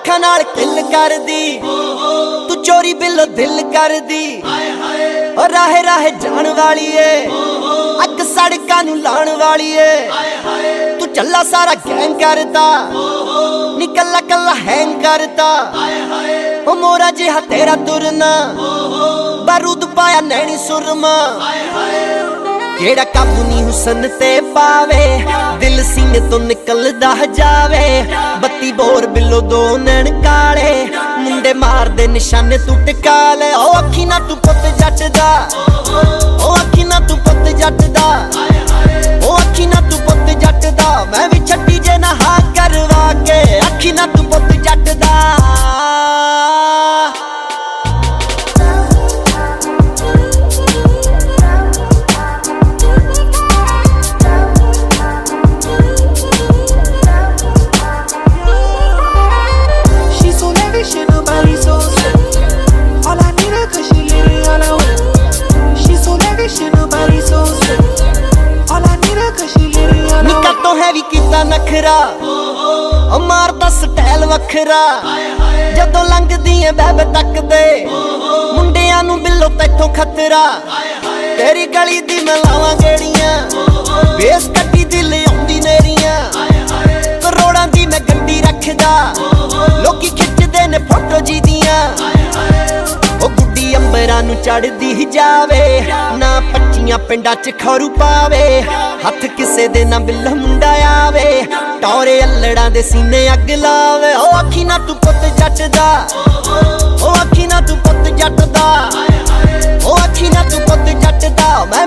ਅੱਖਾਂ ਨਾਲ ਕਿੱਲ ਕਰਦੀ ਤੂੰ ਚੋਰੀ ਬਿੱਲੋ ਦਿਲ ਕਰਦੀ ਓ ਰਾਹੇ ਰਾਹੇ ਜਾਣ ਵਾਲੀ ਏ ਅੱਗ ਸੜਕਾਂ ਨੂੰ ਲਾਣ ਵਾਲੀ ਏ ਤੂੰ ਚੱਲਾ ਸਾਰਾ ਗੈਂਗ ਕਰਦਾ ਨੀ ਕੱਲਾ ਕੱਲਾ ਹੈਂਗ ਕਰਦਾ ਓ ਮੋਰਾ ਜਿਹਾ ਤੇਰਾ ਤੁਰਨਾ ਬਾਰੂਦ ਪਾਇਆ ਨੈਣੀ ਸੁਰਮਾ ਕਿਹੜਾ ਕਾਬੂ ਨੀ ਹੁਸਨ ਤੇ ਪਾਵੇ ਦਿਲ ਸੀਨੇ ਤੋਂ ਨਿਕਲਦਾ ਜਾਵੇ ਬੱਤੀ ਬੋਰ ਬਿੱਲੋ ਦੋ ਨੈਣ ਕਾਲੇ ਮੁੰਡੇ ਮਾਰਦੇ ਨਿਸ਼ਾਨੇ ਤੂੰ ਟਿਕਾ ਲੈ ਓ ਅੱਖੀ ਨਾ ਤੂੰ ਪੁੱਤ ਜੱਟ ਦਾ ਓ ਅੱਖੀ ਨਾ ਤੂੰ ਪੁੱਤ ਜੱਟ ਦਾ ਓ ਅੱਖੀ ਨਾ ਤੂੰ ਪੁੱਤ ਜੱਟ ਦਾ ਮੈਂ ਵੀ ਛੱਡੀ ਜੇ ਨਾ ਹਾਂ ਕਰਵਾ ਕੇ ਅੱਖੀ ਨਾ ਤੂੰ ਪੁੱਤ ਜੱਟ ਦਾ नखरा मारदा स्टाइल वखरा जदों लंघदी ऐ बैब तकदे मुंडियां नूं बिल्लो तैथों खतरा तेरी गली दी मैं लावां गेड़ियां बेस कट्टी दिल आउंदी नेरियां करोड़ां दी मैं गड्डी रखदा लोकी खिचदे ने फोटो जी दियां ओ गुड्डी अंबरां नूं चढ़दी जावे ना पच्चियां पिंडां च खरू पावे हथ किसे दे ना बिल्ला मुंडा आवे टौरे अल्लड़ां दे सीने अग लावे ओ अखी ना तू पुत जट दा ओ अखी ना तू पुत जट दा ओ अखी ना तू पुत जट दा मैं